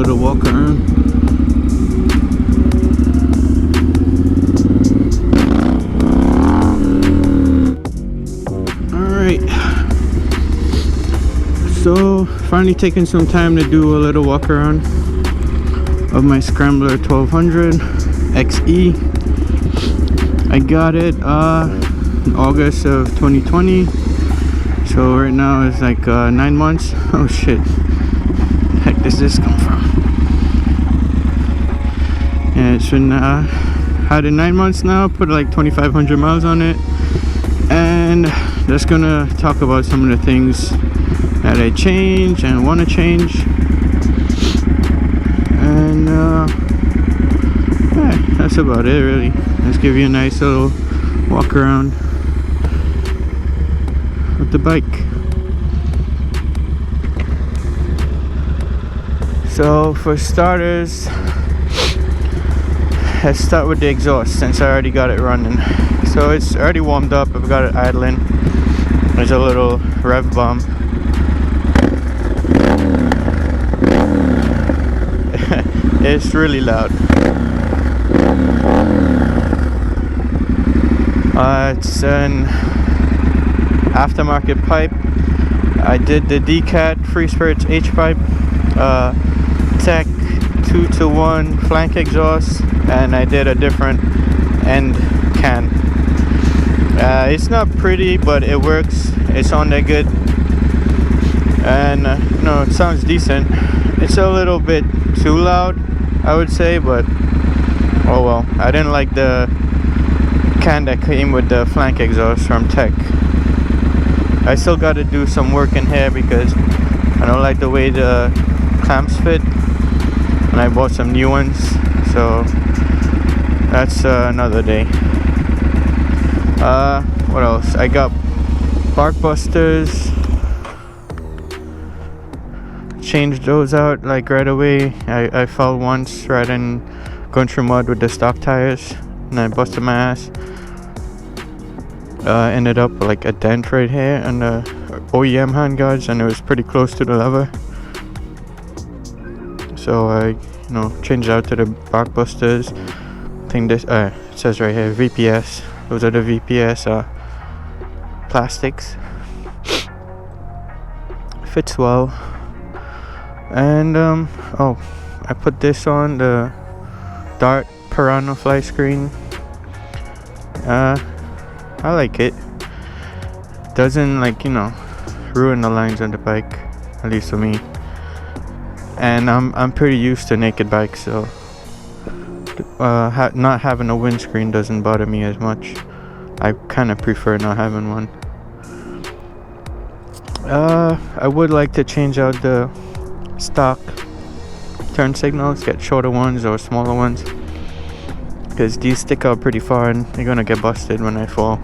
little walk around. Alright, so finally taking some time to do a little walk around of my Scrambler 1200 XE. I got it in August of 2020, so right now it's like 9 months. Oh shit, the heck does this come from? Yeah, it's been had it 9 months now. Put like 2,500 miles on it, and just gonna talk about some of the things that I change and want to change, and yeah, that's about it really. Let's give you a nice little walk around with the bike. So for starters, let's start with the exhaust, since I already got it running. So it's already warmed up. I've got it idling. There's a little rev bump. It's really loud. It's an aftermarket pipe. I did the DCAT Free Spirits H pipe, TEC 2-to-1 Flank exhaust, and I did a different end can. It's not pretty, but it works. It's on there good, and you know, it sounds decent. It's a little bit too loud, I would say, but oh well. I didn't like the can that came with the Flank exhaust from TEC. I still got to do some work in here because I don't like the way the clamps fit, and I bought some new ones, so that's another day. What else? I got Barkbusters. Changed those out like right away. I fell once right in going through mud with the stock tires, and I busted my ass. Ended up like a dent right here on the OEM handguards, and it was pretty close to the lever. So I, you know, changed out to the Barkbusters. I think this it says right here VPS. Those are the VPS plastics. Fits well. And oh, I put this on the Dart Piranha fly screen. I like it. Doesn't, like, you know, ruin the lines on the bike, at least for me. And I'm pretty used to naked bikes, so not having a windscreen doesn't bother me as much. I kind of prefer not having one. I would like to change out the stock turn signals, get shorter ones or smaller ones, because these stick out pretty far and they're gonna get busted when I fall.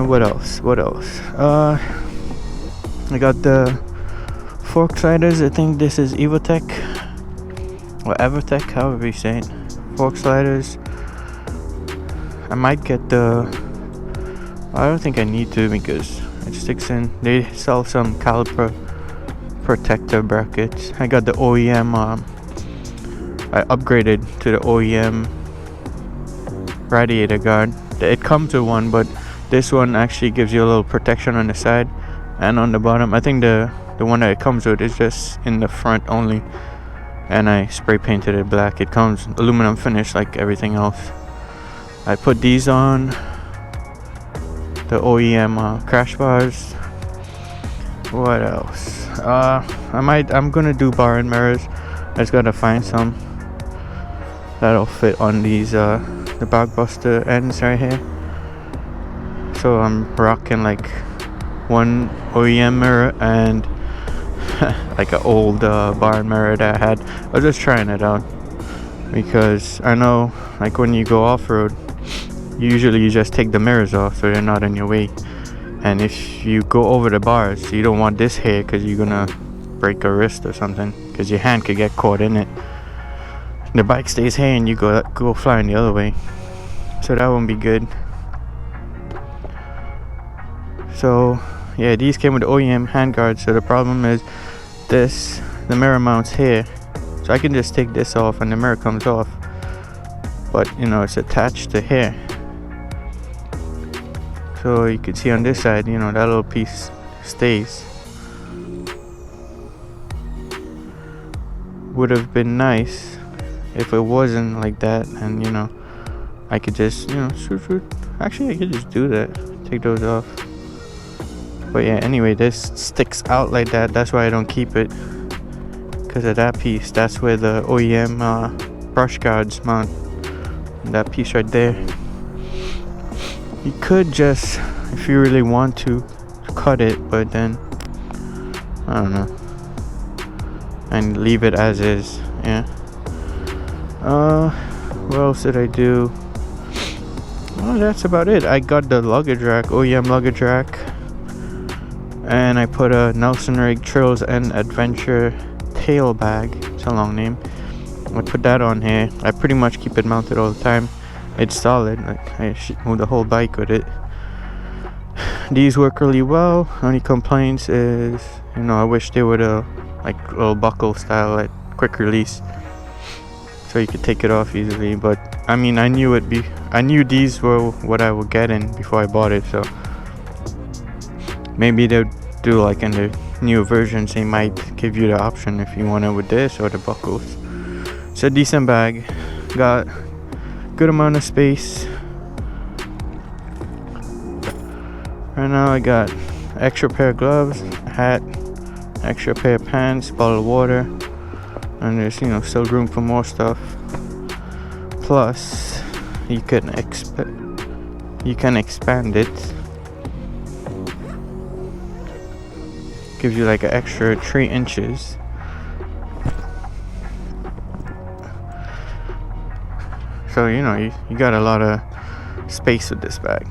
What else? I got the fork sliders. I think this is Evotech or Evotech, however you say it. Fork sliders. I might get the, I don't think I need to, because it sticks in. They sell some caliper protector brackets. I got the OEM, I upgraded to the OEM radiator guard. It comes with one, but this one actually gives you a little protection on the side and on the bottom. I think the one that it comes with is just in the front only, and I spray painted it black. It comes aluminum finish like everything else. I put these on the OEM crash bars. What else? I'm gonna do bar and mirrors. I just gotta find some that'll fit on these the Barkbuster ends right here. So I'm rocking like one OEM mirror and like an old bar and mirror that I had. I was just trying it out because I know, like, when you go off-road, usually you just take the mirrors off so they're not in your way. And if you go over the bars, you don't want this here because you're gonna break a wrist or something, because your hand could get caught in it. The bike stays here and you go flying the other way, so that won't be good. So yeah, these came with the OEM handguards. So the problem is this, the mirror mounts here, so I can just take this off and the mirror comes off, but you know, it's attached to here. So you can see on this side, you know, that little piece stays. Would have been nice if it wasn't like that, and you know, I could just, you know, shoot. Actually, I could just do that, take those off. But yeah, anyway, this sticks out like that. That's why I don't keep it, because of that piece. That's where the OEM brush guards mount. That piece right there. You could just, if you really want to, cut it, but then I don't know, and leave it as is. Yeah. What else did I do? Well, that's about it. I got the luggage rack, OEM luggage rack, and I put a Nelson Rig Trails and Adventure tail bag. It's a long name. I put that on here. I pretty much keep it mounted all the time. It's solid. Like, I should move the whole bike with it. These work really well. Only complaints is, you know, I wish they would like little buckle style, like quick release, so you could take it off easily. But I mean, I knew these were what I would get in before I bought it, so maybe they'll do, like in the newer versions, they might give you the option if you want it with this or the buckles. It's a decent bag, got good amount of space. Right now I got extra pair of gloves, hat, extra pair of pants, bottle of water, and there's, you know, still room for more stuff. Plus you can expand it. Gives you like an extra 3 inches. So you know, you got a lot of space with this bag.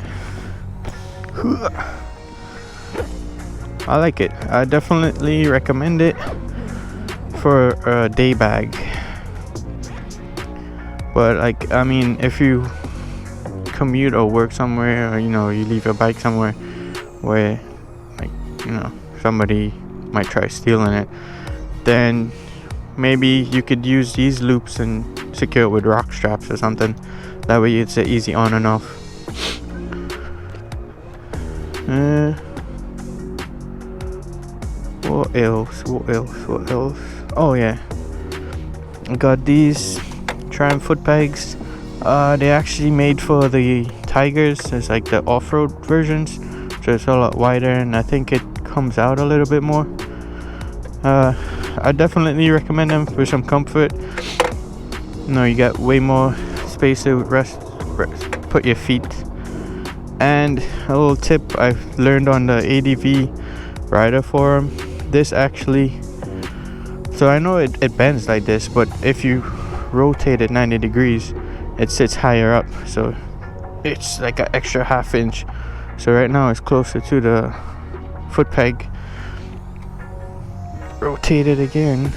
I like it. I definitely recommend it for a day bag. But like, I mean, if you commute or work somewhere, or you know, you leave your bike somewhere where, like, you know, somebody might try stealing it, then maybe you could use these loops and secure it with rock straps or something. That way it's an easy on and off. What else? Oh yeah, I got these Triumph Footpegs. They actually made for the Tigers. It's like the off-road versions, so it's a lot wider, and I think it comes out a little bit more. I definitely recommend them for some comfort. You know, you got way more space to rest put your feet. And a little tip I've learned on the ADV rider forum, this actually, so I know it bends like this, but if you rotate it 90 degrees, it sits higher up, so it's like an extra ½ inch. So right now it's closer to the foot peg. Rotate it again.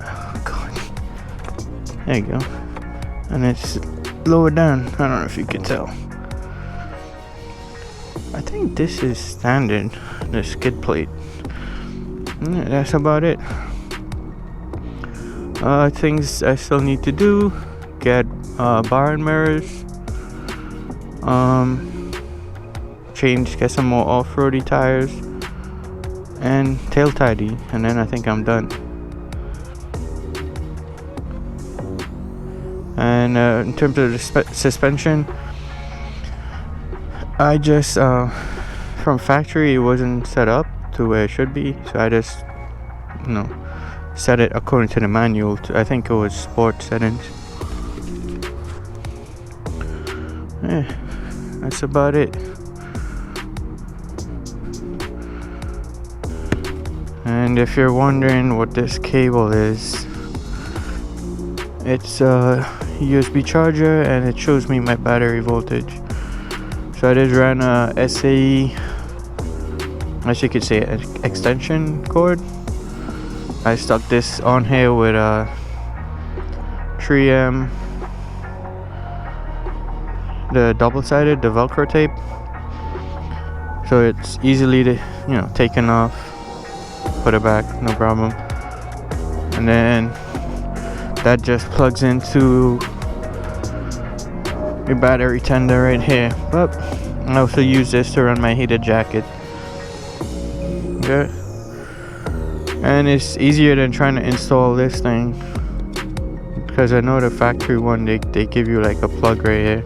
Oh god. There you go. And it's lower down. I don't know if you can tell. I think this is standard, the skid plate. That's about it. Things I still need to do: get bar and mirrors, get some more off-roady tires, and tail tidy, and then I think I'm done. And in terms of the suspension, I just from factory it wasn't set up to where it should be, so I just, you know, set it according to the manual I think it was sport settings. Yeah, that's about it. And if you're wondering what this cable is, it's a USB charger, and it shows me my battery voltage. So I just ran a SAE, as you could say, an extension cord. I stuck this on here with a 3M, the double-sided, the Velcro tape. so it's easily to, taken off, put it back, no problem. And then that just plugs into your battery tender right here. But I also use this to run my heated jacket. Okay. And it's easier than trying to install this thing, because I know the factory one, they give you like a plug right here,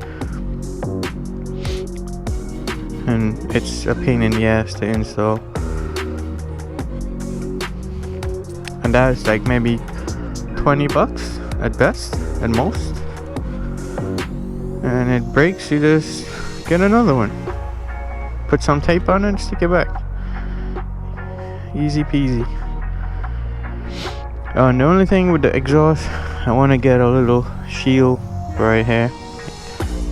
and it's a pain in the ass to install. And that's like maybe $20 at best, at most. And it breaks, you just get another one, put some tape on it and stick it back. Easy peasy. And the only thing with the exhaust, I want to get a little shield right here,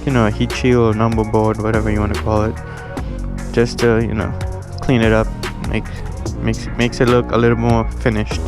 a heat shield or number board, whatever you want to call it, just to clean it up, makes it look a little more finished.